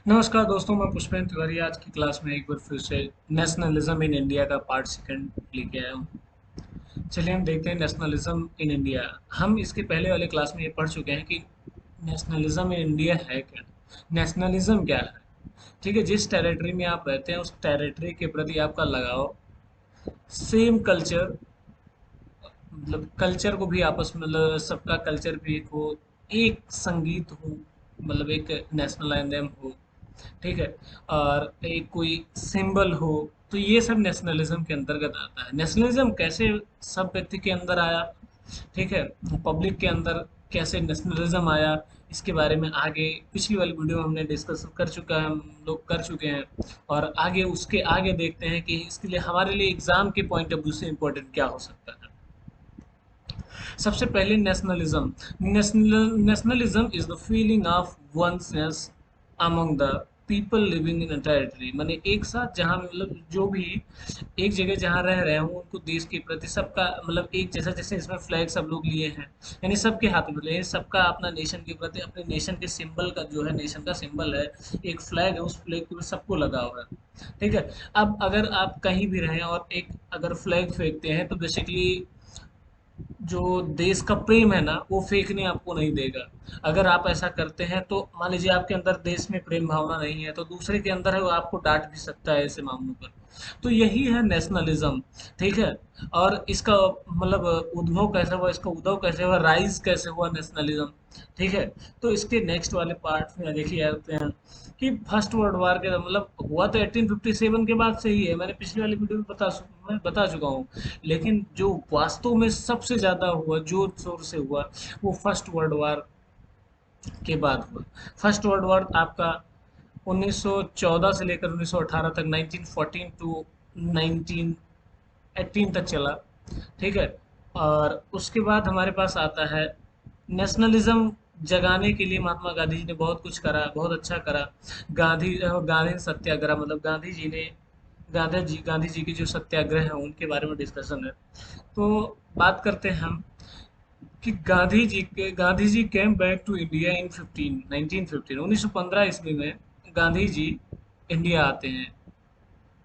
नमस्कार दोस्तों, मैं पुष्पेंद्र तिवारी आज की क्लास में एक बार फिर से नेशनलिज्म इन इंडिया का पार्ट सेकंड लेके आया हूँ। चलिए हम देखते हैं नेशनलिज्म इन इंडिया। हम इसके पहले वाले क्लास में ये पढ़ चुके हैं कि नेशनलिज्म इन इंडिया है क्या। नेशनलिज्म क्या है? ठीक है, जिस टेरिटरी में आप रहते हैं उस टेरिटरी के प्रति आपका लगाव, सेम कल्चर, मतलब कल्चर को भी आपस में, मतलब सबका कल्चर भी एक हो, एक संगीत हो, मतलब एक नेशनल एंथम हो, ठीक है, और एक कोई सिंबल हो। तो ये सब नेशनलिज्म के अंतर्गत आता है। नेशनलिज्म कैसे सब व्यक्ति के अंदर आया, ठीक है, पब्लिक के अंदर कैसे नेशनलिज्म आया, इसके बारे में आगे पिछली वाली वीडियो में हमने डिस्कस कर चुका है, हम लोग कर चुके हैं। और आगे उसके आगे देखते हैं कि इसके लिए हमारे लिए एग्जाम के पॉइंट ऑफ व्यू से इम्पोर्टेंट क्या हो सकता है। सबसे पहले nationalism is the feeling of oneness among the people living in a territory. माने एक साथ जहाँ, मतलब जो भी एक जगह जहाँ रह रहे हों उनको देश के प्रति सबका, मतलब एक जैसा, जैसे इसमें फ्लैग सब लोग लिए हैं, यानी सबके हाथ में लिए, सबका अपना नेशन के प्रति, अपने नेशन के सिंबल का जो है, नेशन का सिंबल है एक फ्लैग है, उस फ्लैग के ऊपर सबको लगा हुआ है। ठीक है। अब अगर आप कहीं भी रहें और एक अगर फ्लैग फेंकते हैं तो बेसिकली जो देश का प्रेम है ना, वो फेंकने आपको नहीं देगा। अगर आप ऐसा करते हैं तो मान लीजिए आपके अंदर देश में प्रेम भावना नहीं है, तो दूसरे के अंदर है, वो आपको डांट भी सकता है ऐसे मामलों पर। तो यही है नेशनलिज्म। ठीक है। और इसका मतलब उद्भव कैसे हुआ, इसका उद्भव कैसे हुआ, राइज कैसे हुआ नेशनलिज्म। ठीक है। तो इसके नेक्स्ट वाले पार्ट में देखिए आते हैं कि फर्स्ट वर्ल्ड वार के मतलब हुआ तो 1857 के बाद से ही है, मैंने पिछली वाली वीडियो में मैं बता चुका हूँ। लेकिन जो वास्तव में सबसे ज्यादा हुआ, जोर शोर से हुआ, वो फर्स्ट वर्ल्ड वार के बाद हुआ। फर्स्ट वर्ल्ड वॉर आपका 1914 से लेकर 1918 तक, 1914 टू 1918 तक चला। ठीक है। और उसके बाद हमारे पास आता है नेशनलिज्म जगाने के लिए महात्मा गांधी जी ने बहुत कुछ करा, बहुत अच्छा करा। गांधी सत्याग्रह, मतलब गांधी जी के जो सत्याग्रह हैं उनके बारे में डिस्कशन है। तो बात करते हैं हम कि Gandhi ji came back to India in 1915 ईस्वी में गांधी जी इंडिया आते हैं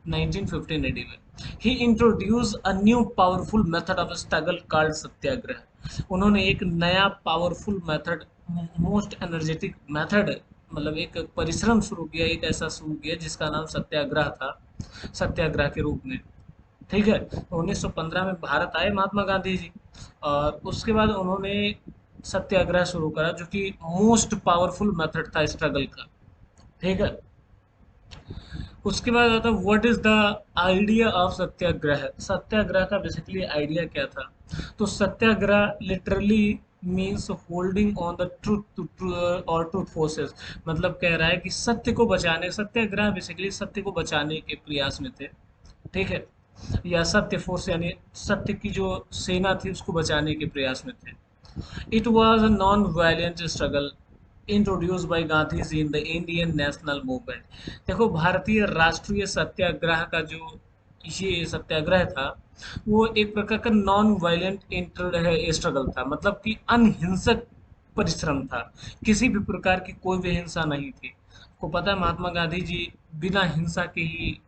1915 एडी में। He introduce a new powerful method of struggle called Satyagraha. उन्होंने एक नया powerful method, most energetic method, मतलब एक परिश्रम शुरू किया, एक ऐसा शुरू किया जिसका नाम सत्याग्रह था, सत्याग्रह के रूप में। ठीक है। तो 1915 में भारत आए महात्मा गांधी जी, और उसके बाद उन्होंने सत्याग्रह शुरू करा जो कि मोस्ट पावरफुल मेथड था स्ट्रगल का। ठीक है। उसके बाद आता है what is the idea of Satyagraha. Satyagraha का बेसिकली आइडिया क्या था? तो Satyagraha literally means holding on the truth और ट्रूथ फोर्सेस। मतलब कह रहा है कि सत्य को बचाने, सत्याग्रह बेसिकली सत्य को बचाने के प्रयास में थे। ठीक है। या सत्य फोर्स यानी सत्य की जो सेना थी उसको बचाने के प्रयास में थे। It was a non violent struggle introduced by Gandhi ji in the Indian national movement. देखो, भारतीय राष्ट्रीय सत्याग्रह का जो ये सत्याग्रह था, वो एक प्रकार का नॉन वायलेंट इंटर स्ट्रगल था, मतलब कि अनहिंसक परिश्रम था। किसी भी प्रकार की कोई भी हिंसा नहीं थी। को पता है महात्मा गांधी जी बिना हिंसा के ही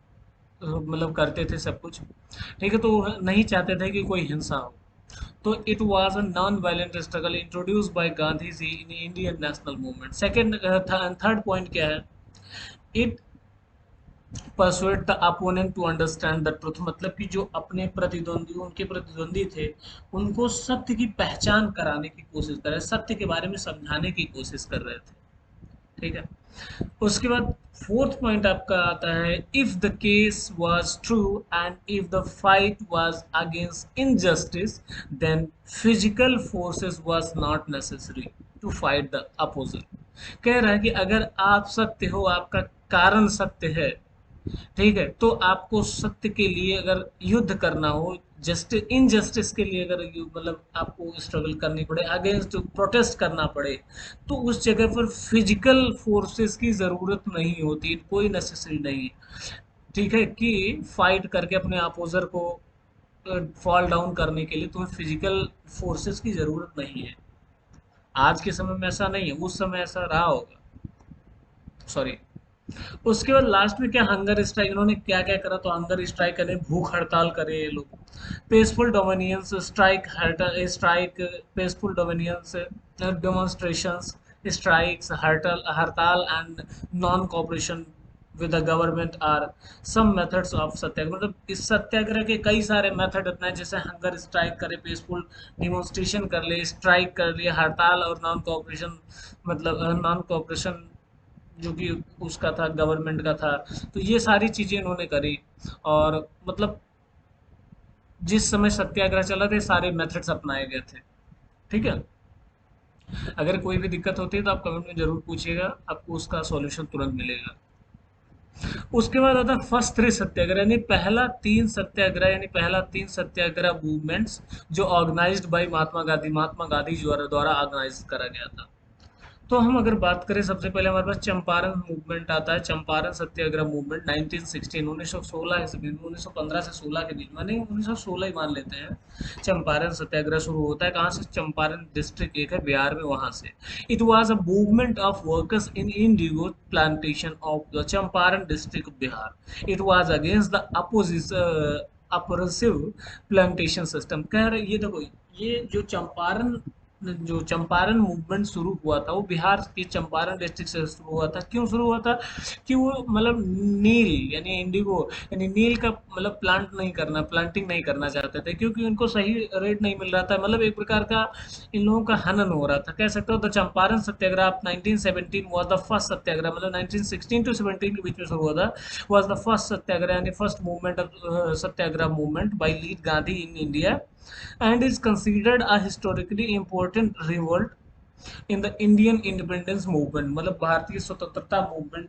मतलब करते थे सब कुछ। ठीक है। तो वो नहीं चाहते थे कि कोई हिंसा हो। तो it was a non violent struggle introduced by Gandhi ji in Indian national movement. Second, third point क्या है? It persuade the opponent to understand the truth. मतलब कि जो अपने प्रतिद्वंदी, उनके प्रतिद्वंदी थे, उनको सत्य की पहचान कराने की कोशिश कर रहे, सत्य के बारे में समझाने की कोशिश कर रहे थे। ठीक है। उसके बाद फोर्थ पॉइंट आपका आता है if the case was true and if the fight was against injustice then physical forces was not necessary to fight the opposer. कह रहा है कि अगर आप सत्य हो, आपका कारण सत्य है, ठीक है, तो आपको सत्य के लिए अगर युद्ध करना हो, जस्टिस इनजस्टिस के लिए अगर मतलब आपको स्ट्रगल करनी पड़े, अगेंस्ट प्रोटेस्ट करना पड़े, तो उस जगह पर फिजिकल फोर्सेस की जरूरत नहीं होती, कोई नेसेसरी नहीं है। ठीक है, कि फाइट करके अपने अपोजर को फॉल डाउन करने के लिए तुम्हें फिजिकल फोर्सेस की जरूरत नहीं है। आज के समय में ऐसा नहीं है, उस समय ऐसा रहा होगा। सॉरी। उसके बाद लास्ट में क्या, हंगर स्ट्राइक, इन्होंने क्या क्या करा, तो हंगर स्ट्राइक करे, भूख हड़ताल करे ये लोग, peaceful dominions strike, strike, peaceful dominions demonstrations, strikes, हड़ताल and non cooperation with the government are some methods of Satyagraha. मतलब इस सत्याग्रह के कई सारे मेथड अपनाए, जैसे हंगर स्ट्राइक करे, पीसफुल डिमोन्स्ट्रेशन कर ले, स्ट्राइक कर लिए, हड़ताल और नॉन कॉपरेशन, मतलब नॉन कॉपरेशन जो कि उसका था, गवर्नमेंट का था। तो ये सारी चीज़ें इन्होंने करी, और मतलब जिस समय सत्याग्रह चला था, सारे मेथड्स अपनाए गए थे। ठीक है। अगर कोई भी दिक्कत होती है तो आप कमेंट में जरूर पूछिएगा, आपको उसका सॉल्यूशन तुरंत मिलेगा। उसके बाद आता है फर्स्ट थ्री सत्याग्रह, यानी पहला तीन सत्याग्रह, यानी पहला तीन सत्याग्रह मूवमेंट्स जो ऑर्गेनाइज्ड बाय महात्मा गांधी द्वारा द्वारा ऑर्गेनाइज करा गया था। तो हम अगर बात करें, सबसे पहले हमारे पास चंपारण मूवमेंट आता है, चंपारण सत्याग्रह मूवमेंट 1916, 1916 ईस्वी में, 1915 से 16 के बीच में, नहीं 1916 ही मान लेते हैं। चंपारण सत्याग्रह शुरू होता है कहाँ से, चंपारण डिस्ट्रिक्ट एक है बिहार में, वहां से। It was a movement of workers in indigo plantation of the Champaran district of Bihar. It was against the opposition oppressive plantation system. कह रहे ये देखो, ये जो चंपारण मूवमेंट शुरू हुआ था, वो बिहार के चंपारण डिस्ट्रिक्ट से शुरू हुआ था। क्यों शुरू हुआ था, कि वो मतलब नील यानी इंडिगो यानी नील का मतलब प्लांटिंग नहीं करना चाहते थे, क्योंकि उनको सही रेट नहीं मिल रहा था। मतलब एक प्रकार का इन लोगों का हनन हो रहा था, कह सकते हो। तो चंपारण सत्याग्रह 1917 वाज द फर्स्ट सत्याग्रह, मतलब 1916 टू 17 के बीच में शुरू हुआ था, वाज द फर्स्ट सत्याग्रह, यानी first movement of Satyagraha movement by lead Gandhi in India, and is considered a historically important revolt in the Indian independence movement. मतलब भारतीय स्वतंत्रता मूवमेंट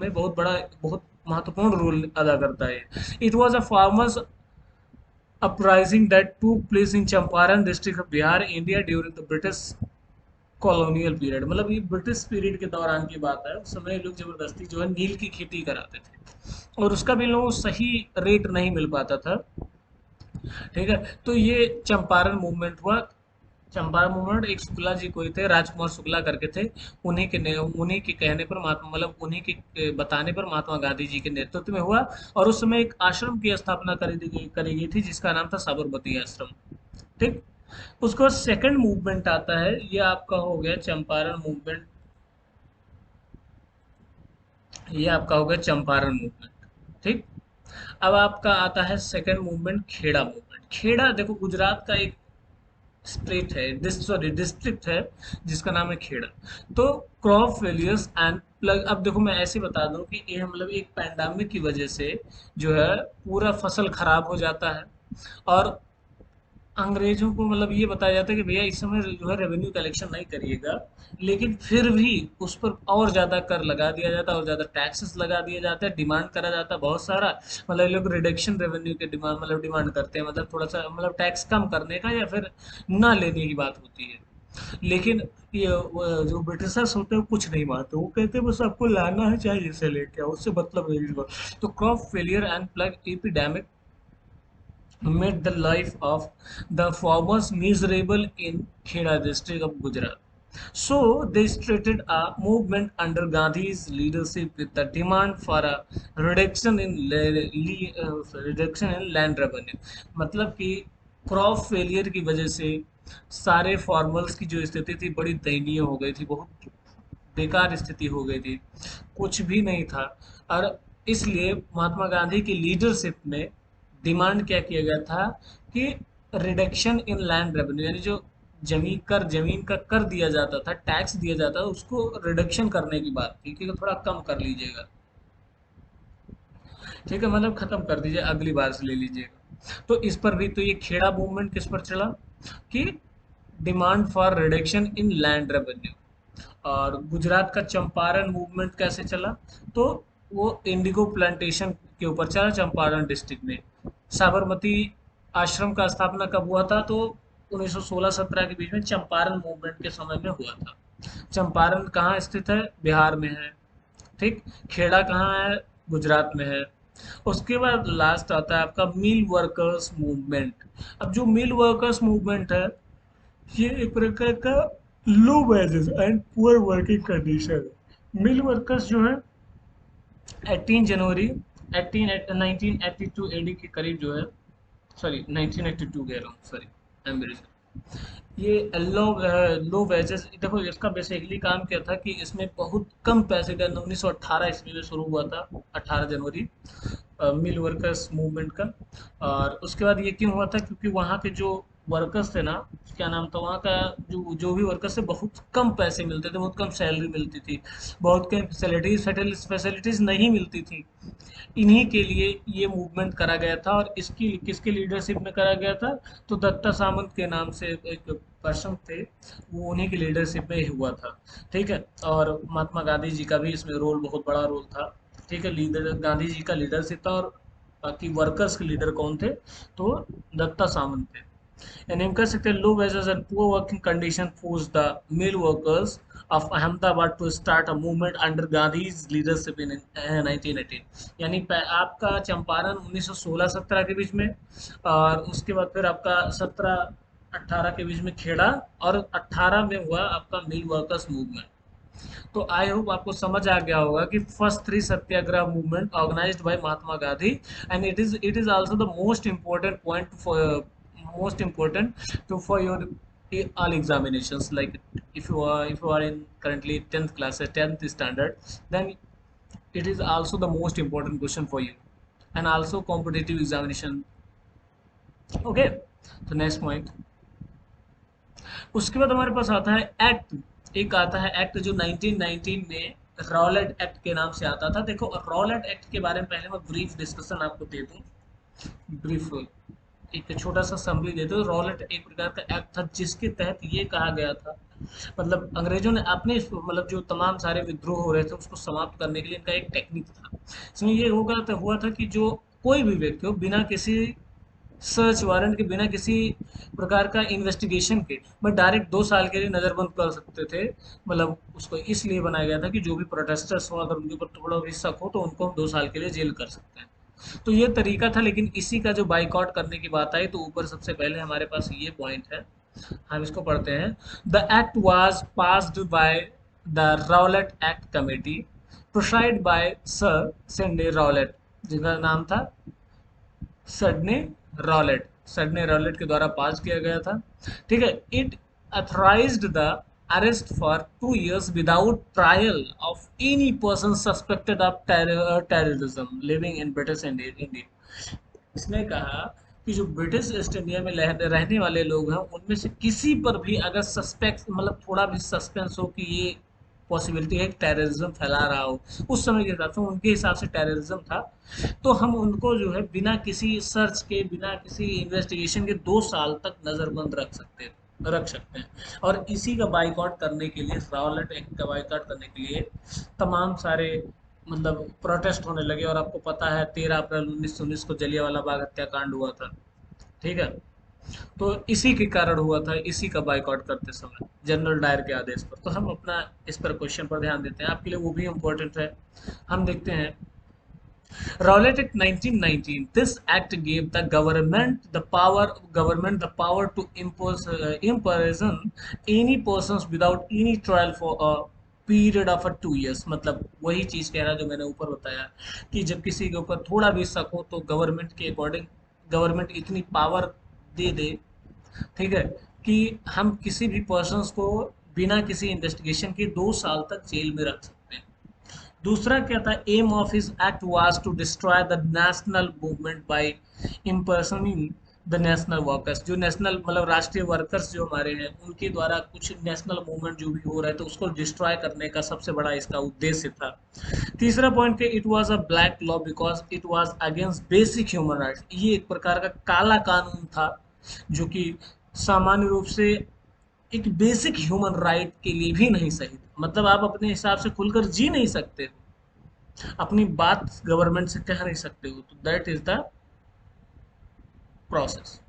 में बहुत बड़ा, बहुत महत्वपूर्ण रोल अदा करता है। It was a farmers uprising that to place in Champaran district of Bihar, India during the British colonial period. मतलब ये ब्रिटिश पीरियड के दौरान की बात है। उस समय लोग जबरदस्ती जो है नील की खेती कराते थे, और उसका भी लोगों को सही रेट नहीं मिल पाता था। ठीक है। तो ये चंपारण मूवमेंट हुआ। चंपारण मूवमेंट एक शुक्ला जी कोई थे, राजकुमार शुक्ला करके थे, उन्हीं के कहने पर महात्मा, मतलब उन्हीं के बताने पर महात्मा गांधी जी के नेतृत्व में हुआ। और उस समय एक आश्रम की स्थापना करी गई थी, जिसका नाम था साबरमती आश्रम। ठीक। उसके बाद सेकंड मूवमेंट आता है, ये आपका हो गया चंपारण मूवमेंट, ये आपका हो गया चंपारण मूवमेंट। ठीक। अब आपका आता है second movement, Kheda movement. Kheda देखो, गुजरात का एक स्टेट है, सॉरी डिस्ट्रिक्ट है, जिसका नाम है खेड़ा। तो क्रॉप फेलियर्स एंड प्लग, अब देखो मैं ऐसे बता दूं कि ये मतलब एक पैंडामिक की वजह से जो है पूरा फसल खराब हो जाता है, और अंग्रेजों को मतलब ये बताया जाता है कि भैया इस समय जो है रेवेन्यू कलेक्शन नहीं करिएगा, लेकिन फिर भी उस पर और ज़्यादा कर लगा दिया जाता है, और ज़्यादा टैक्सेस लगा दिए जाते हैं, डिमांड करा जाता है बहुत सारा। मतलब ये लोग रिडक्शन रेवेन्यू के डिमांड, मतलब डिमांड करते हैं, मतलब थोड़ा सा मतलब टैक्स कम करने का, या फिर ना लेने की बात होती है। लेकिन ये जो ब्रिटिशर्स होते हैं वो कुछ नहीं मानते, वो कहते हैं बस आपको लाना है, चाहे जैसे लेके आओ, उससे मतलब नहीं इसको। तो crop failure and plug epidemic made the life of the farmers miserable in Kheda district of Gujarat. So they started a movement under Gandhi's leadership with the demand for a reduction in land revenue. मतलब कि crop failure की वजह से सारे farmers की जो स्थिति थी बड़ी दयनीय हो गई थी, बहुत बेकार स्थिति हो गई थी, कुछ भी नहीं था। और इसलिए महात्मा गांधी की लीडरशिप में डिमांड क्या किया गया था, कि रिडक्शन इन लैंड रेवेन्यू, यानी जो जमीन का कर दिया जाता था, टैक्स दिया जाता था, उसको रिडक्शन करने की बात थी, कि थोड़ा कम कर लीजिएगा। ठीक है, मतलब खत्म कर दीजिए, अगली बार से ले लीजिएगा। तो इस पर भी, तो ये खेड़ा मूवमेंट किस पर चला, कि demand for reduction in land revenue. और गुजरात का चंपारण मूवमेंट कैसे चला, तो वो इंडिगो प्लांटेशन के ऊपर चला, चंपारण डिस्ट्रिक्ट में। साबरमती आश्रम का स्थापना कब हुआ था, तो 1916-17 के बीच में चंपारण मूवमेंट के समय में हुआ था। चंपारण कहाँ स्थित है, बिहार में है। ठीक। खेड़ा कहाँ है, गुजरात में है। उसके बाद लास्ट आता है आपका मिल वर्कर्स मूवमेंट। अब जो मिल वर्कर्स मूवमेंट है, ये एक प्रकार का low wages and poor working condition. Mill workers जो है 18 जनवरी 1982 एडी के करीब जो है, सॉरी 1982 कह रहा हूँ, sorry I am very sorry. ये लो वेजेस, देखो इसका बेसिकली काम क्या था कि इसमें बहुत कम पैसे का 1918 ईस्वी में शुरू हुआ था, 18 जनवरी, मिल वर्कर्स मूवमेंट का। और उसके बाद ये क्यों हुआ था, क्योंकि वहाँ के जो वर्कर्स थे ना, क्या नाम था वहाँ का, जो जो भी वर्कर्स थे, बहुत कम पैसे मिलते थे, बहुत कम सैलरी मिलती थी, बहुत कम फैसिलिटीज नहीं मिलती थी। इन्हीं के लिए ये मूवमेंट करा गया था, और इसकी किसके लीडरशिप में करा गया था, तो दत्ता सामंत के नाम से एक पर्सन थे, वो उन्हीं की लीडरशिप में ही हुआ था। ठीक है। और महात्मा गांधी जी का भी इसमें रोल, बहुत बड़ा रोल था। ठीक है, लीडर गांधी जी का लीडरशिप था, और बाकी वर्कर्स के लीडर कौन थे, तो दत्ता सामंत थे। And in कह low wages and poor working condition forced the mill workers of Ahmedabad to start a movement under Gandhi's leadership in 1918। यानी आपका चंपारण 1916-17 के बीच में, और उसके बाद फिर आपका 17-18 के बीच में खेड़ा, और 18 में हुआ आपका मिल वर्कर्स मूवमेंट। तो आई होप आपको समझ आ गया होगा कि first three satyagraha movement organised by Mahatma Gandhi, and it is also the most important point for, most important to for your all examinations, like if you are in currently 10th class, 10th standard, then it is also the most important question for you, and also competitive examination। okay, so next point, उसके बाद हमारे पास आता है act. एक आता है act जो 1919 में रॉलेट एक्ट के नाम से आता था। देखो रॉलेट एक्ट के बारे में पहले मैं ब्रीफ डिस्कशन आपको दे दूं, ब्रीफ एक छोटा सा समरी देते हो। रॉलेट एक प्रकार का एक्ट था जिसके तहत ये कहा गया था, मतलब अंग्रेजों ने अपने मतलब जो तमाम सारे विद्रोह हो रहे थे उसको समाप्त करने के लिए इनका एक टेक्निक था। इसमें ये हुआ था कि जो कोई भी व्यक्ति हो, बिना किसी सर्च वारंट के, बिना किसी प्रकार का इन्वेस्टिगेशन के, मैं डायरेक्ट 2 साल के लिए नज़रबंद कर सकते थे। मतलब उसको इसलिए बनाया गया था कि जो भी प्रोटेस्टर्स हो, अगर उनके ऊपर थोड़ा भी शक हो तो उनको हम 2 साल के लिए जेल कर सकते हैं। तो ये तरीका था, लेकिन इसी का जो बाइकआउट करने की बात आई तो ऊपर सबसे पहले हमारे पास ये पॉइंट है, हम इसको पढ़ते हैं। The act was passed by the Rowlatt act committee, presided by sir सेंडे रॉलेट, जिनका नाम था सडने सडने रॉलेट के द्वारा पास किया गया था। ठीक है। It authorised the arrest for 2 years without trial of any person suspected of terrorism living in British India. इसने कहा कि जो ब्रिटिश ईस्ट इंडिया में रहने वाले लोग हैं उनमें से किसी पर भी अगर सस्पेक्ट, मतलब थोड़ा भी सस्पेंस हो कि ये पॉसिबिलिटी है कि टेररिज्म फैला रहा हो, उस समय के हिसाब से उनके हिसाब से टेररिज्म था, तो हम उनको जो है बिना किसी सर्च के, बिना किसी इन्वेस्टिगेशन के 2 साल तक नज़रबंद रख सकते हैं। और इसी का बाइकआउट करने के लिए, रॉलेट एक्ट का बाइकआउट करने के लिए तमाम सारे मतलब प्रोटेस्ट होने लगे। और आपको पता है 13 अप्रैल 1919 को जलियांवाला बाग हत्याकांड हुआ था। ठीक है। तो इसी के कारण हुआ था, इसी का बाइकआउट करते समय जनरल डायर के आदेश पर। तो हम अपना इस पर क्वेश्चन पर ध्यान देते हैं, आपके लिए वो भी इम्पोर्टेंट है। हम देखते हैं Rowlatt Act 1919। This act gave the government the power to imprison any persons without any trial for a period of 2 years। मतलब वही चीज कह रहा है जो मैंने ऊपर बताया, कि जब किसी के ऊपर थोड़ा भी शक हो तो गवर्नमेंट के अकॉर्डिंग गवर्नमेंट इतनी पावर दे दे, ठीक है, कि हम किसी भी पर्सन को बिना किसी इन्वेस्टिगेशन के 2 साल तक जेल में रख सकते हैं। दूसरा क्या था, aim of his act was to destroy the national movement by imprisoning the national workers. जो नेशनल मतलब राष्ट्रीय वर्कर्स जो हमारे हैं उनके द्वारा कुछ नेशनल मूवमेंट जो भी हो रहा है तो उसको डिस्ट्रॉय करने का सबसे बड़ा इसका उद्देश्य था। तीसरा पॉइंट के it was a black law because it was against basic human rights. ये एक प्रकार का काला कानून था जो कि सामान्य रूप से एक बेसिक ह्यूमन राइट के लिए भी नहीं सही था। मतलब आप अपने हिसाब से खुलकर जी नहीं सकते हो, अपनी बात गवर्नमेंट से कह नहीं सकते हो, तो दैट इज द प्रोसेस।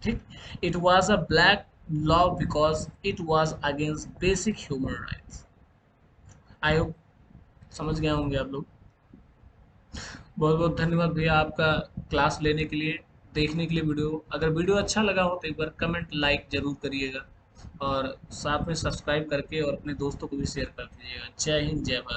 ठीक। It was a black law because it was against basic human rights. I hope समझ गए होंगे आप लोग। बहुत बहुत धन्यवाद भैया आपका क्लास लेने के लिए, देखने के लिए वीडियो। अगर वीडियो अच्छा लगा हो तो एक बार कमेंट लाइक जरूर करिएगा, और साथ में सब्सक्राइब करके और अपने दोस्तों को भी शेयर कर दीजिएगा। जय हिंद, जय भारत।